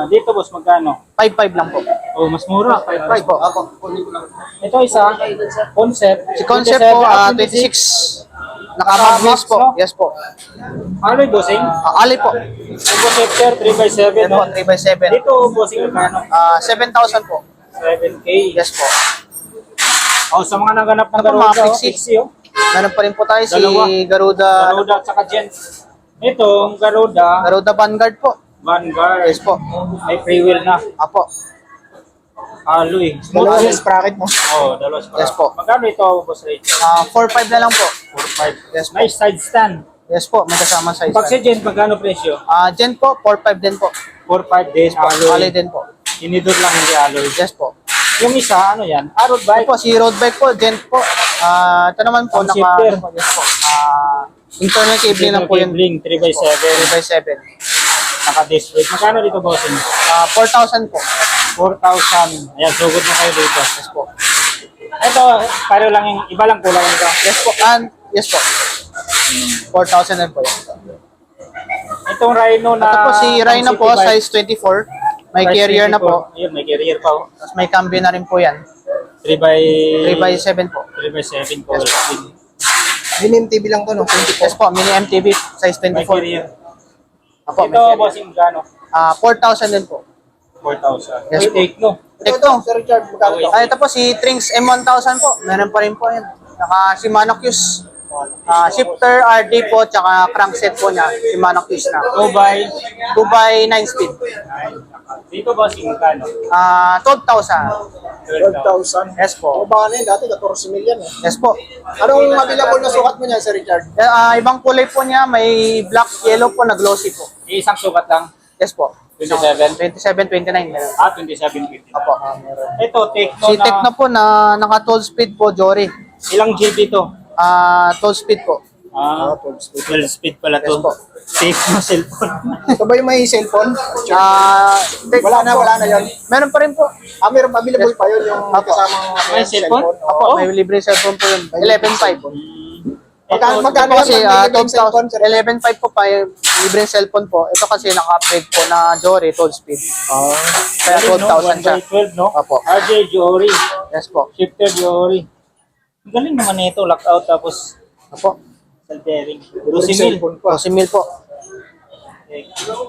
[SPEAKER 4] Dito, boss, magkano?
[SPEAKER 3] 5.5 lang po.
[SPEAKER 4] Oh, mas mura. 5.5
[SPEAKER 3] po.
[SPEAKER 4] Ito isa, concept.
[SPEAKER 3] Si Concept po, 26. Naka-mag-wheels po.
[SPEAKER 4] no?
[SPEAKER 3] Yes po.
[SPEAKER 4] Alloy, bossing.
[SPEAKER 3] Ali po.
[SPEAKER 4] Turbo shifter, 3x7.
[SPEAKER 3] Yan po,
[SPEAKER 4] No?
[SPEAKER 3] 3x7.
[SPEAKER 4] Dito, bossing, magkano?
[SPEAKER 3] 7,000 po.
[SPEAKER 4] 7K.
[SPEAKER 3] Yes po.
[SPEAKER 4] Oh, sa mga naganap ng
[SPEAKER 3] Ano po, mga
[SPEAKER 4] Garuda,
[SPEAKER 3] fixie?
[SPEAKER 4] fixie, oh.
[SPEAKER 3] Meron pa rin po tayo si
[SPEAKER 4] Dalawa.
[SPEAKER 3] Garuda,
[SPEAKER 4] Garuda at saka Gent. Ito, Garuda,
[SPEAKER 3] Garuda Vanguard po.
[SPEAKER 4] Vanguard.
[SPEAKER 3] Yes po.
[SPEAKER 4] May free wheel na.
[SPEAKER 3] Apo.
[SPEAKER 4] Alloy.
[SPEAKER 2] Dalawa yung sprocket mo.
[SPEAKER 4] Oh, dalawa sa
[SPEAKER 3] Yes po.
[SPEAKER 4] Magkano ito, boss Rachel?
[SPEAKER 3] 4.5 na lang po.
[SPEAKER 4] 4.5.
[SPEAKER 3] Yes po.
[SPEAKER 4] Nice side stand.
[SPEAKER 3] Yes po, may kasama size.
[SPEAKER 4] Pag si Gent, magkano presyo?
[SPEAKER 3] Gen po, 4.5 din po.
[SPEAKER 4] 4.5 din.
[SPEAKER 3] Alloy din po.
[SPEAKER 4] Inidor lang hindi alloy.
[SPEAKER 3] Yes po.
[SPEAKER 4] Yung isa, ano yan? Road
[SPEAKER 3] Ito
[SPEAKER 4] bike.
[SPEAKER 3] po, si road bike po, Gen po. Ito naman po,
[SPEAKER 4] Ang shifter.
[SPEAKER 3] Yes po. Internal cabling lang po yung
[SPEAKER 4] Cabling, 3x7.
[SPEAKER 3] 3x7.
[SPEAKER 4] Naka-disc brake. Magkano dito, bossing?
[SPEAKER 3] 4,000 po.
[SPEAKER 4] 4,000. Ayan, sugod na kayo dito.
[SPEAKER 3] Yes po.
[SPEAKER 4] Ito, pareho lang yung, iba lang kulay nito.
[SPEAKER 3] Yes po. Yes po. 4,000 din po yan.
[SPEAKER 4] Itong Rhino na...
[SPEAKER 3] Ito po si Rhino po,
[SPEAKER 4] 55.
[SPEAKER 3] size 24.
[SPEAKER 2] May
[SPEAKER 4] Price
[SPEAKER 2] carrier na
[SPEAKER 4] 24.
[SPEAKER 2] po.
[SPEAKER 4] Ayun, may carrier pa. Oh.
[SPEAKER 2] Tapos may cambio na rin po yan.
[SPEAKER 4] 3x7
[SPEAKER 2] 3x7 po.
[SPEAKER 4] 3x7 po.
[SPEAKER 2] Mini MTV lang to, no? 20 yes po, mini MTV, size
[SPEAKER 4] May
[SPEAKER 2] 24.
[SPEAKER 4] carrier.
[SPEAKER 2] Apo, may
[SPEAKER 4] Ito,
[SPEAKER 2] carrier.
[SPEAKER 4] bossing, gano?
[SPEAKER 2] 4,000 din po.
[SPEAKER 4] 4,000.
[SPEAKER 2] Yes
[SPEAKER 4] Yes,
[SPEAKER 2] po.
[SPEAKER 4] take, no?
[SPEAKER 2] Ito,
[SPEAKER 3] Sir Richard, magkano to?
[SPEAKER 2] ito po si Trinx M1000 po. Meron pa rin po yan. Naka Shimano Q's. Shifter RD po, tsaka crankset po niya. Shimano Q's na. 2x 9 speed.
[SPEAKER 4] Dito, bossing, gano?
[SPEAKER 2] 12,000.
[SPEAKER 3] 12,000.
[SPEAKER 2] Yes po.
[SPEAKER 3] Baka na yun, dati 14 million eh.
[SPEAKER 2] Yes po.
[SPEAKER 3] Anong available na sukat mo niyan, Sir Richard?
[SPEAKER 2] Ibang kulay po niya, may black, yellow po, na glossy po.
[SPEAKER 4] Isang sukat lang.
[SPEAKER 2] Yes po.
[SPEAKER 4] 27?
[SPEAKER 2] 27, 29. Meron.
[SPEAKER 4] 27.50.
[SPEAKER 2] Apo.
[SPEAKER 4] Ito, Tecno
[SPEAKER 2] Si
[SPEAKER 4] na.
[SPEAKER 2] Tecno po na naka 12 speed po, Jory.
[SPEAKER 4] Ilang GB to?
[SPEAKER 2] 12 speed po.
[SPEAKER 4] 12 speed pala to.
[SPEAKER 2] Yes po.
[SPEAKER 4] Tecno cellphone.
[SPEAKER 3] Ito ba yung may cellphone?
[SPEAKER 2] Wala
[SPEAKER 3] Wala na yun.
[SPEAKER 2] Meron pa rin po.
[SPEAKER 3] Meron available pa yun yung
[SPEAKER 2] Apo.
[SPEAKER 3] kasamang
[SPEAKER 4] May cellphone?
[SPEAKER 2] Apo,
[SPEAKER 4] Oo.
[SPEAKER 2] may libre cellphone po yun. 11.5.
[SPEAKER 3] Magkano
[SPEAKER 2] Ito kasi
[SPEAKER 3] yan? May libreng cellphone,
[SPEAKER 2] 12,000.
[SPEAKER 3] sir?
[SPEAKER 2] 11.5 po pa yung libreng cellphone po. Ito kasi naka-upgrade po na Jory 12 speed. Kaya 12,000 siya.
[SPEAKER 4] 12, no?
[SPEAKER 2] Apo.
[SPEAKER 4] RJ Jory.
[SPEAKER 2] Yes po.
[SPEAKER 4] Shifter Jory. Ang galing naman nito. Lockout tapos
[SPEAKER 2] Apo.
[SPEAKER 4] saltering.
[SPEAKER 3] Libreng
[SPEAKER 4] 12 mil.
[SPEAKER 3] cellphone pa.
[SPEAKER 2] 12 mil po.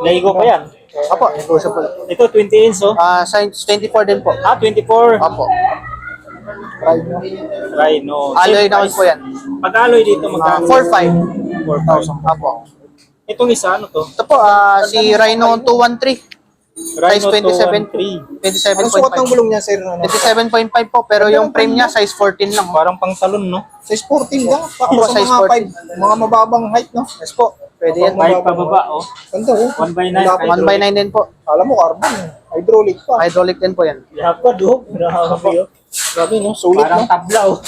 [SPEAKER 4] Laigo pa yan.
[SPEAKER 2] Apo, negotiable.
[SPEAKER 4] Ito 20 inch, oh.
[SPEAKER 2] Size 24 din po.
[SPEAKER 4] 24.
[SPEAKER 2] Apo.
[SPEAKER 4] Rhino.
[SPEAKER 2] Alloy
[SPEAKER 4] Same
[SPEAKER 2] naman
[SPEAKER 4] price.
[SPEAKER 2] po yan.
[SPEAKER 4] Pag-alloy dito magkano?
[SPEAKER 2] 4.5.
[SPEAKER 4] 4,000.
[SPEAKER 2] Apo.
[SPEAKER 4] Itong isa, ano to?
[SPEAKER 2] Ito po, si Rhino 213. Size
[SPEAKER 4] Rhino
[SPEAKER 2] 27 po.
[SPEAKER 4] 213.
[SPEAKER 3] Anong sukat ng
[SPEAKER 2] 27.5.
[SPEAKER 3] gulong niya, Sir? Ano?
[SPEAKER 2] 27.5 po, pero yung frame niya size 14 lang.
[SPEAKER 4] Parang pang talon, no?
[SPEAKER 3] Size 14 lang.
[SPEAKER 2] Opo,
[SPEAKER 3] Para sa
[SPEAKER 2] size
[SPEAKER 3] mga
[SPEAKER 2] 14.
[SPEAKER 3] mga mababang height, no?
[SPEAKER 2] Yes po. Pwede yan.
[SPEAKER 4] Kahit pababa, oh.
[SPEAKER 3] Ganda, oh.
[SPEAKER 4] 1x9.
[SPEAKER 2] 1x9 din po.
[SPEAKER 3] Alam mo, carbon. Hydraulic pa.
[SPEAKER 2] Hydraulic din po yan.
[SPEAKER 4] Yapad, oh. Grabe, oh.
[SPEAKER 3] Grabe, no? Sulit,
[SPEAKER 4] Parang
[SPEAKER 3] no?
[SPEAKER 4] tabla, oh.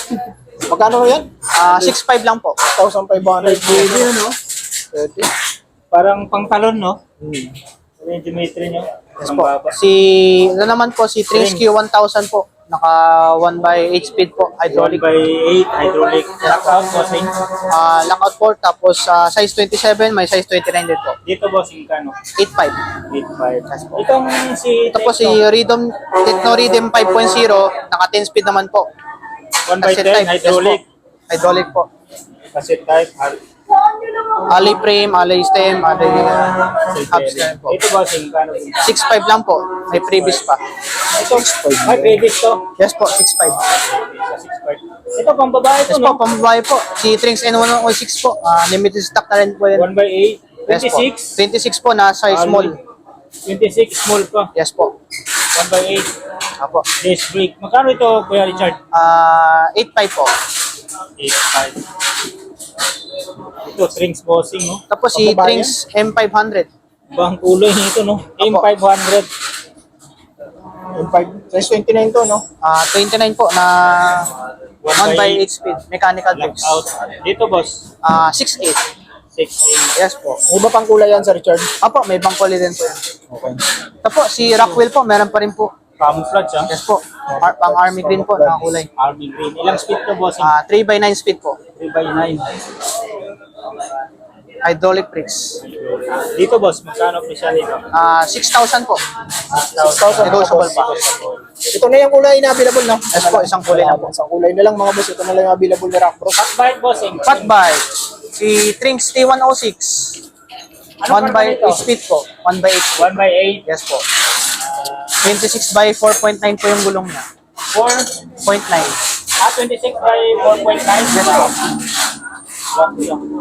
[SPEAKER 3] Magkano yan?
[SPEAKER 2] 6.5 lang po.
[SPEAKER 3] 1,500.
[SPEAKER 4] Pwede, no?
[SPEAKER 3] Pwede.
[SPEAKER 4] Parang pang talon, no? Yung geometry nyo.
[SPEAKER 2] Yes po. Ano naman po, si Trinx Q1000 po. Naka 1x8 speed po. Hydraulic.
[SPEAKER 4] 1x8, hydraulic. Lockout, bossing.
[SPEAKER 2] Lockout port. Tapos size 27, may size 29 din po.
[SPEAKER 4] Dito, bossing, kano?
[SPEAKER 2] 8.5.
[SPEAKER 4] 8.5. Itong si
[SPEAKER 2] Ito po si Rhythm, Tecno Rhythm 5.0. Naka 10 speed naman po.
[SPEAKER 4] 1x10, hydraulic.
[SPEAKER 2] Yes po. Hydraulic po.
[SPEAKER 4] Cassette type,
[SPEAKER 2] Alloy frame, alloy stem, alloy hubs na rin po.
[SPEAKER 4] Ito, bossing, kano?
[SPEAKER 2] 6.5 lang po. May previous pa.
[SPEAKER 4] Ito, ay, previous to.
[SPEAKER 2] Yes po, 6.5.
[SPEAKER 4] 6.5. Ito, pang babae
[SPEAKER 2] Yes
[SPEAKER 4] to,
[SPEAKER 2] po,
[SPEAKER 4] no?
[SPEAKER 2] pambabae po. Si Trinx N106 po. Limited stock na rin po yan.
[SPEAKER 4] 1x8,
[SPEAKER 2] Yes po.
[SPEAKER 4] 26.
[SPEAKER 2] 26 po na size small.
[SPEAKER 4] 26, small pa.
[SPEAKER 2] Yes po.
[SPEAKER 4] 1x8,
[SPEAKER 2] Apo.
[SPEAKER 4] disc brake. Magkano ito, Kuya Richard?
[SPEAKER 2] 8.5 po.
[SPEAKER 4] 8.5. Ito, Trinx bossing, no?
[SPEAKER 2] Tapos si Trinx M500.
[SPEAKER 4] Bang kulay nito, no? M500.
[SPEAKER 3] Yung 5, size 29 to, no?
[SPEAKER 2] 29 po na 1x8 speed. Mechanical brakes.
[SPEAKER 4] Lockout. Dito, boss.
[SPEAKER 2] 6.8.
[SPEAKER 4] 6
[SPEAKER 2] Yes po.
[SPEAKER 3] May iba pang kulay yan, Sir Richard.
[SPEAKER 2] Apo, may bangkoli din po yan.
[SPEAKER 3] Okay.
[SPEAKER 2] Tapos si Rockwell po, meron pa rin po.
[SPEAKER 4] Camouflage, ha?
[SPEAKER 2] Yes po. Pang army green po na kulay.
[SPEAKER 4] Army green. Ilang speed to, bossing?
[SPEAKER 2] 3x9 speed po.
[SPEAKER 4] 3x9.
[SPEAKER 2] Hydraulic brakes.
[SPEAKER 4] Dito, boss, magkano presya dito?
[SPEAKER 2] 6,000 po.
[SPEAKER 3] 6,000
[SPEAKER 2] Negotiable pa.
[SPEAKER 3] Ito na yung kulay na available, no?
[SPEAKER 2] Yes po, isang kulay na po.
[SPEAKER 3] Isang kulay na lang, mga boss. Ito na lang yung available na Rock Bros.
[SPEAKER 4] Bike, bossing.
[SPEAKER 2] Fat bike. Si Trinx T106.
[SPEAKER 4] Ano
[SPEAKER 2] 1x8 speed po. 1x8.
[SPEAKER 4] 1x8.
[SPEAKER 2] Yes po. 26 by 4.9 po yung gulong niya.
[SPEAKER 4] 4.
[SPEAKER 2] 0.9.
[SPEAKER 4] 26 by 4.9.
[SPEAKER 2] Yes po.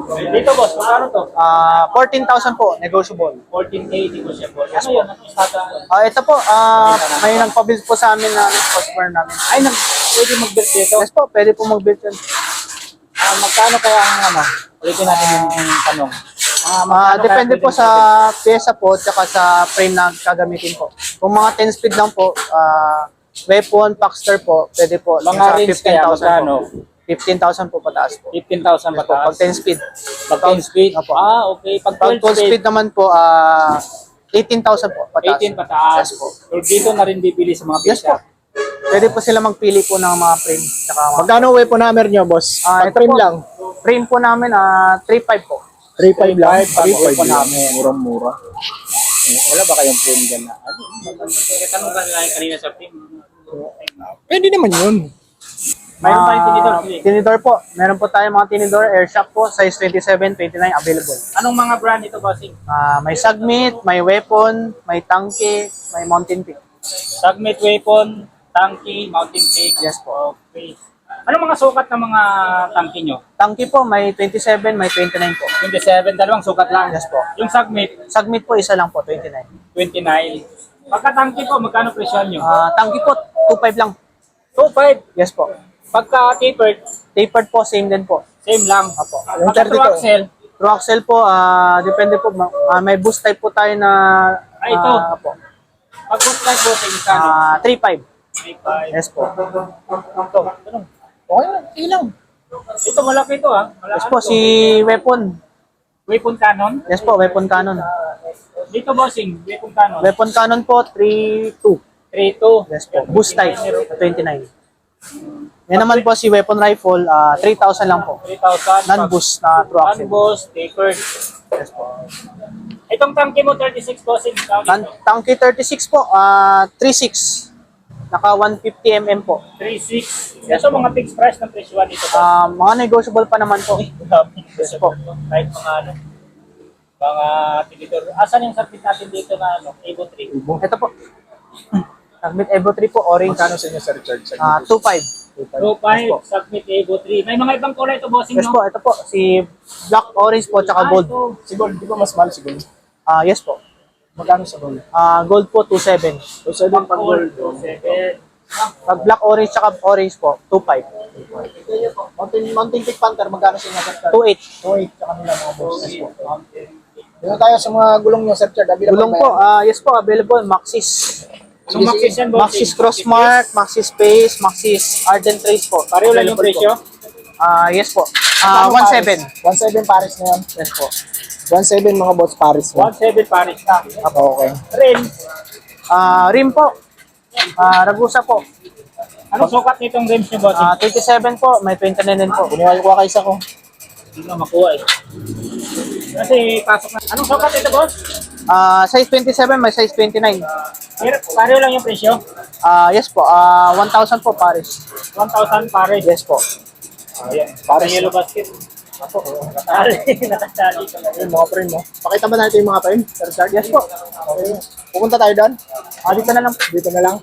[SPEAKER 4] Dito, boss, magkano to?
[SPEAKER 2] 14,000 po, negotiable.
[SPEAKER 4] 14K, di ko siya, boss. Ano yun? Ano yung sata?
[SPEAKER 2] Ito po, may nagpa-build po sa amin na customer namin.
[SPEAKER 4] Ay, pwede mag-build dito?
[SPEAKER 2] Yes po, pwede po mag-build yun.
[SPEAKER 4] Magkano kaya ang ano? Ulitin natin yung tanong.
[SPEAKER 2] Depende po sa pyesa po, tsaka sa frame na gagamitin po. Kung mga 10 speed lang po, weapon, packster po, pwede po.
[SPEAKER 4] Mga
[SPEAKER 2] Sa
[SPEAKER 4] range kaya,
[SPEAKER 2] 15,000
[SPEAKER 4] magkano?
[SPEAKER 2] po. 15,000 po pataas po.
[SPEAKER 4] 15,000
[SPEAKER 2] Yes po,
[SPEAKER 4] pataas.
[SPEAKER 2] pag 10 speed.
[SPEAKER 4] Pag 10 speed?
[SPEAKER 2] Opo.
[SPEAKER 4] Okay. Pag
[SPEAKER 2] Pag
[SPEAKER 4] 12
[SPEAKER 2] 12 speed naman po, 18,000 po pataas.
[SPEAKER 4] 18 pataas.
[SPEAKER 2] Yes po.
[SPEAKER 4] So, dito na rin bibili sa mga
[SPEAKER 2] Yes po.
[SPEAKER 4] pisa.
[SPEAKER 2] Pwede po sila magpili po ng mga frame. Tsaka mga,
[SPEAKER 3] Magkano weapon hammer nyo, boss? Pag
[SPEAKER 2] ito
[SPEAKER 3] frame
[SPEAKER 2] po,
[SPEAKER 3] lang.
[SPEAKER 2] Frame po namin, 3.5 po.
[SPEAKER 3] 3.5 lang.
[SPEAKER 4] 3.5
[SPEAKER 3] 3.5
[SPEAKER 4] po
[SPEAKER 3] lang.
[SPEAKER 4] namin.
[SPEAKER 3] Murang-mura.
[SPEAKER 2] Wala ba kayong frame dyan na? Ano?
[SPEAKER 4] Tanong ka lang kanina sa team.
[SPEAKER 2] Pwede naman yun.
[SPEAKER 4] Mayroon tayong tinidor.
[SPEAKER 3] Tinidor po. Meron po tayong mga tinidor, air shock po, size 27, 29 available.
[SPEAKER 4] Anong mga brand ito, bossing?
[SPEAKER 3] May Submit, may Weapon, may Tanke, may Mountain Peak.
[SPEAKER 4] Submit weapon, tanky, mountain peak.
[SPEAKER 3] Yes po.
[SPEAKER 4] Okay. Anong mga sukat ng mga tanky nyo?
[SPEAKER 3] Tanke po, may 27, may 29 po.
[SPEAKER 4] 27, dalawang sukat lang.
[SPEAKER 3] Yes po.
[SPEAKER 4] Yung submit,
[SPEAKER 3] Submit po, isa lang po, 29.
[SPEAKER 4] 29. Pagka tanky po, magkano presyo nyo?
[SPEAKER 3] Tanke po, 2.5 lang.
[SPEAKER 4] 2.5.
[SPEAKER 3] Yes po.
[SPEAKER 4] Pagka tapered,
[SPEAKER 3] Tapered po, same din po.
[SPEAKER 4] same lang.
[SPEAKER 3] Apo.
[SPEAKER 2] Yung
[SPEAKER 4] Pagka
[SPEAKER 2] 32.
[SPEAKER 4] true axle,
[SPEAKER 3] True axle po, depende po. May boost type po tayo na...
[SPEAKER 4] ito.
[SPEAKER 3] Po.
[SPEAKER 4] pag boost type po, sa magkano?
[SPEAKER 3] 3.5.
[SPEAKER 4] 3.5.
[SPEAKER 3] Yes po.
[SPEAKER 4] Ito, ganun.
[SPEAKER 2] Okay lang. Ilang.
[SPEAKER 4] Ito, malaki ito ah. Malaki
[SPEAKER 3] Yes po,
[SPEAKER 4] ito.
[SPEAKER 3] si Weapon.
[SPEAKER 4] Weapon cannon.
[SPEAKER 3] Yes po, Weapon Cannon.
[SPEAKER 4] Dito, bossing, weapon cannon.
[SPEAKER 3] Weapon Cannon po, 3.2.
[SPEAKER 4] 3.2.
[SPEAKER 3] Yes po. Boost type, 29. Yan naman po si Weapon Rifle, 3,000 lang po.
[SPEAKER 4] 3,000.
[SPEAKER 3] Non-boost na true axle.
[SPEAKER 4] Non-boost, tapered.
[SPEAKER 3] Yes po.
[SPEAKER 4] Itong tanke mo, 36 bossing.
[SPEAKER 3] Tanke 36 po, 3.6. Naka 150 mm po.
[SPEAKER 4] 3.6. Ito mga fixed price ng presyuan dito.
[SPEAKER 3] Mga negotiable pa naman po.
[SPEAKER 4] Yes po. Kahit mga ano, mga tinidor. Asan yung submit natin dito na ano, Evo 3?
[SPEAKER 3] Ito po. Submit Evo 3 po, orange.
[SPEAKER 2] Kano sa inyo, Sir George?
[SPEAKER 3] 2.5.
[SPEAKER 4] 2.5, submit Evo 3. May mga ibang kulay ito, bossing,
[SPEAKER 3] Yes
[SPEAKER 4] no?
[SPEAKER 3] po, ito po. Si black, orange po, tsaka gold.
[SPEAKER 4] Ito.
[SPEAKER 2] Si Gold, di ba mas mahal si Gold?
[SPEAKER 3] Yes po.
[SPEAKER 2] Magkano sa Gold?
[SPEAKER 3] Gold po, 2.7.
[SPEAKER 2] So, sa pag Gold.
[SPEAKER 3] Pag black, orange, tsaka orange po, 2.5.
[SPEAKER 2] Mountain Peak Panther, magkano sa inyo, Sir George?
[SPEAKER 3] 2.8.
[SPEAKER 2] 2.8 sa kanila mga boss. Yes po. Dito tayo sa mga gulong nyo, Sir George. Available
[SPEAKER 3] Gulong
[SPEAKER 2] ba
[SPEAKER 3] po,
[SPEAKER 2] yan?
[SPEAKER 3] yes po, available. Maxis.
[SPEAKER 4] Anong Maxis yan, bossing?
[SPEAKER 3] Maxis Crossmark, Maxis Space, Maxis Ardent Trace po.
[SPEAKER 4] Pareho lang yung presyo?
[SPEAKER 3] Yes po.
[SPEAKER 2] Magkano
[SPEAKER 3] 1.7.
[SPEAKER 2] Paris? 1.7 Paris na yan.
[SPEAKER 3] Yes po.
[SPEAKER 2] 1.7 mga boss Paris na.
[SPEAKER 4] 1.7 Paris na.
[SPEAKER 2] Okay.
[SPEAKER 4] Rin.
[SPEAKER 3] Rim po. Ragusa po.
[SPEAKER 4] Anong sukat nitong rims nyo, bossing?
[SPEAKER 3] 37 po, may 29 din po.
[SPEAKER 2] Kuniwala ko kaisa ko.
[SPEAKER 4] Hindi na makuha eh. Kasi pasok na. Anong sukat nito, boss?
[SPEAKER 3] Size 27, may size 29.
[SPEAKER 4] Pareho lang yung presyo?
[SPEAKER 3] Yes po, 1,000 po Paris.
[SPEAKER 4] 1,000 Paris.
[SPEAKER 3] Yes po.
[SPEAKER 4] Ayan. Para yellow basket.
[SPEAKER 2] Ako.
[SPEAKER 4] Nakatali ko lang.
[SPEAKER 2] Yung mga frame mo. Pakita ba natin yung mga frame, Sir George?
[SPEAKER 3] Yes po.
[SPEAKER 2] Okay. Pupunta tayo doon?
[SPEAKER 3] Dito na lang po.
[SPEAKER 2] Dito na lang.